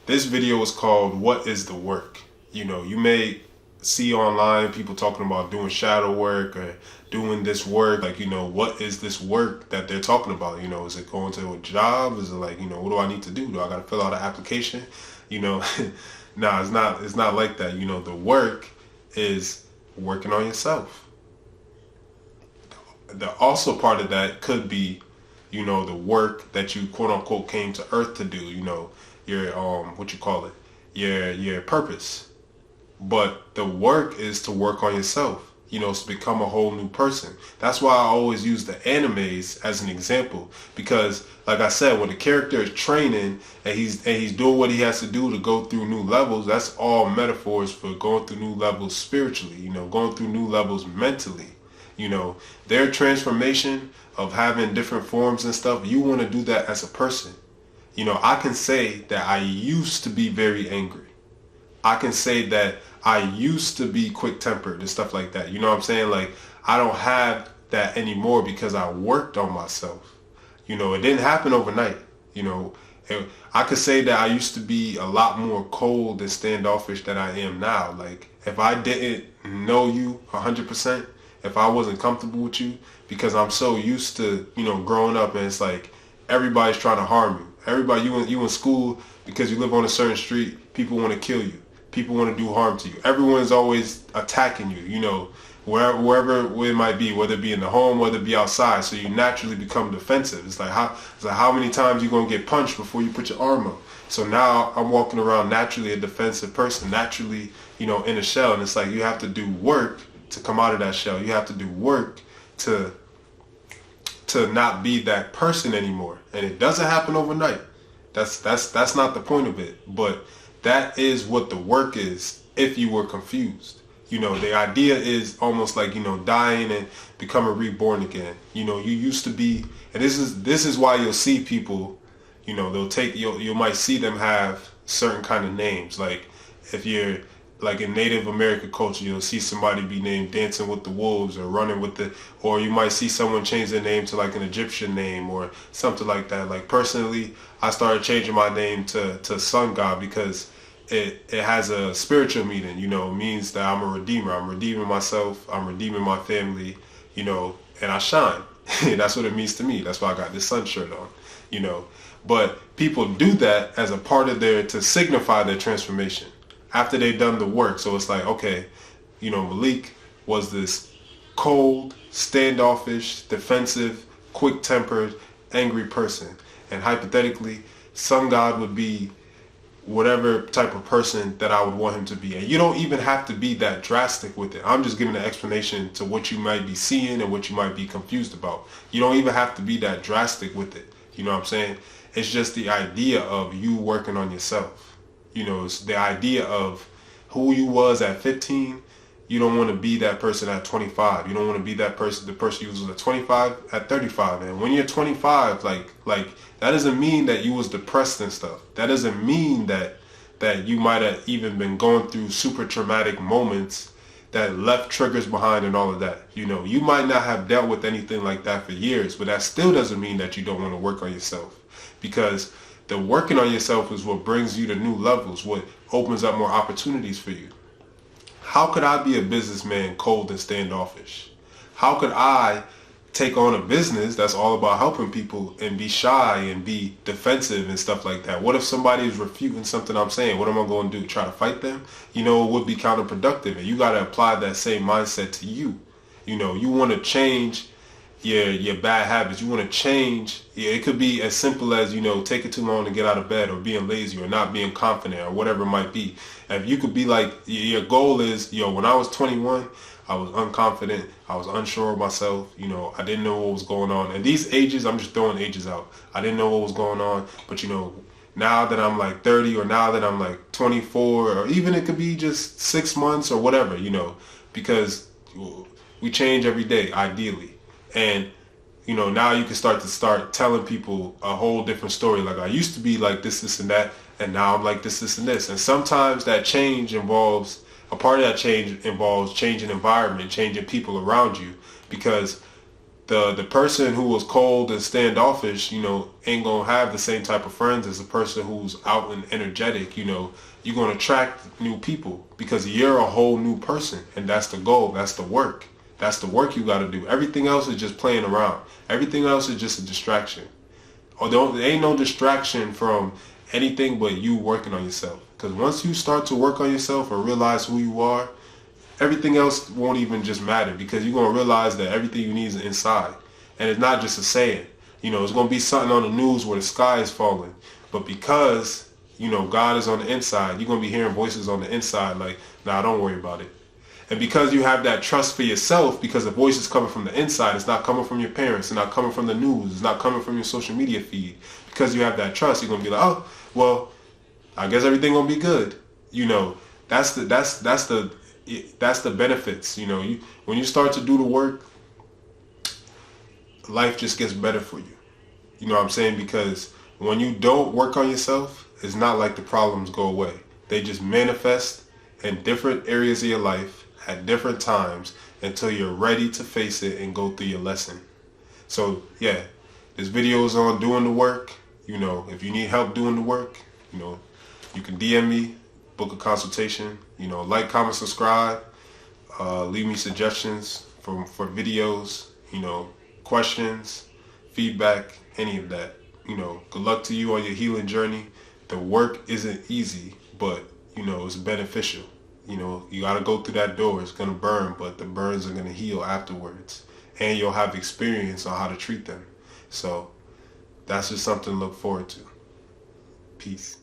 This video is called "What is the Work?" You may see online people talking about doing shadow work or doing this work. Like, what is this work that they're talking about? Is it going to a job? Is it like, what do I need to do? Do I got to fill out an application? You know, nah, it's not like that. The work is working on yourself. The also part of that could be, the work that you quote unquote came to earth to do, your what you call it, your purpose. But the work is to work on yourself, to become a whole new person. That's why I always use the animes as an example, because like I said, when the character is training and he's doing what he has to do to go through new levels, that's all metaphors for going through new levels spiritually, going through new levels mentally. Their transformation of having different forms and stuff, you want to do that as a person. I can say that I used to be very angry. I can say that I used to be quick tempered and stuff like that. You know what I'm saying? Like, I don't have that anymore because I worked on myself. It didn't happen overnight. I could say that I used to be a lot more cold and standoffish than I am now. Like, if I didn't know you 100%, if I wasn't comfortable with you, because I'm so used to, growing up, and it's like everybody's trying to harm you. Everybody, you in school, because you live on a certain street, people want to kill you. People want to do harm to you. Everyone's always attacking you, wherever it might be, whether it be in the home, whether it be outside. So you naturally become defensive. It's like how many times you gonna get punched before you put your arm up. So now I'm walking around naturally a defensive person, naturally, in a shell. And it's like you have to do work to come out of that shell. You have to do work to not be that person anymore. And it doesn't happen overnight. That's not the point of it. But that is what the work is if you were confused. The idea is almost like, dying and becoming reborn again. You used to be, and this is why you'll see people, you might see them have certain kind of names. Like, if you're like in Native American culture, you'll see somebody be named Dancing with the Wolves or Running with the, or you might see someone change their name to like an Egyptian name or something like that. Like, personally, I started changing my name to Sun God because it has a spiritual meaning. It means that I'm a redeemer. I'm redeeming myself. I'm redeeming my family, and I shine. That's what it means to me. That's why I got this sun shirt on. But people do that as a part of to signify their transformation after they've done the work. So it's like, okay, Malik was this cold, standoffish, defensive, quick-tempered, angry person. And hypothetically, Sun God would be whatever type of person that I would want him to be. And you don't even have to be that drastic with it. I'm just giving an explanation to what you might be seeing and what you might be confused about. You don't even have to be that drastic with it. You know what I'm saying? It's just the idea of you working on yourself. It's the idea of who you was at 15. You don't want to be that person at 25. You don't want to be that person, the person you was at 25 at 35. And when you're 25, like that doesn't mean that you was depressed and stuff. That doesn't mean that you might have even been going through super traumatic moments that left triggers behind and all of that. You might not have dealt with anything like that for years, but that still doesn't mean that you don't want to work on yourself, because the working on yourself is what brings you to new levels, what opens up more opportunities for you. How could I be a businessman cold and standoffish? How could I take on a business that's all about helping people and be shy and be defensive and stuff like that? What if somebody is refuting something I'm saying? What am I going to do? Try to fight them? It would be counterproductive. And you got to apply that same mindset to you. You want to change your bad habits. You want to change. It could be as simple as, taking too long to get out of bed, or being lazy, or not being confident, or whatever it might be. If you could be like, your goal is, when I was 21, I was unconfident. I was unsure of myself. I didn't know what was going on. And these ages, I'm just throwing ages out. I didn't know what was going on. But, now that I'm like 30, or now that I'm like 24, or even it could be just 6 months or whatever, because we change every day, ideally. And, now you can start telling people a whole different story. Like, I used to be like this, and that, and now I'm like this, and this. And sometimes that change involves, a part of that change involves changing environment, changing people around you. Because the person who was cold and standoffish, ain't gonna have the same type of friends as a person who's out and energetic. You're gonna attract new people because you're a whole new person, and that's the goal. That's the work. That's the work you got to do. Everything else is just playing around. Everything else is just a distraction. There ain't no distraction from anything but you working on yourself. Because once you start to work on yourself or realize who you are, everything else won't even just matter, because you're going to realize that everything you need is inside. And it's not just a saying. It's going to be something on the news where the sky is falling. But because, God is on the inside, you're going to be hearing voices on the inside like, nah, don't worry about it. And because you have that trust for yourself, because the voice is coming from the inside, it's not coming from your parents, it's not coming from the news, it's not coming from your social media feed. Because you have that trust, you're going to be like, oh, well, I guess everything going to be good. That's the benefits. When you start to do the work, life just gets better for you. You know what I'm saying? Because when you don't work on yourself, it's not like the problems go away. They just manifest in different areas of your life at different times until you're ready to face it and go through your lesson. So yeah, this video is on doing the work. If you need help doing the work, you can DM me, book a consultation, like, comment, subscribe, leave me suggestions for videos, questions, feedback, any of that. Good luck to you on your healing journey. The work isn't easy, but it's beneficial. You got to go through that door. It's going to burn, but the burns are going to heal afterwards. And you'll have experience on how to treat them. So that's just something to look forward to. Peace.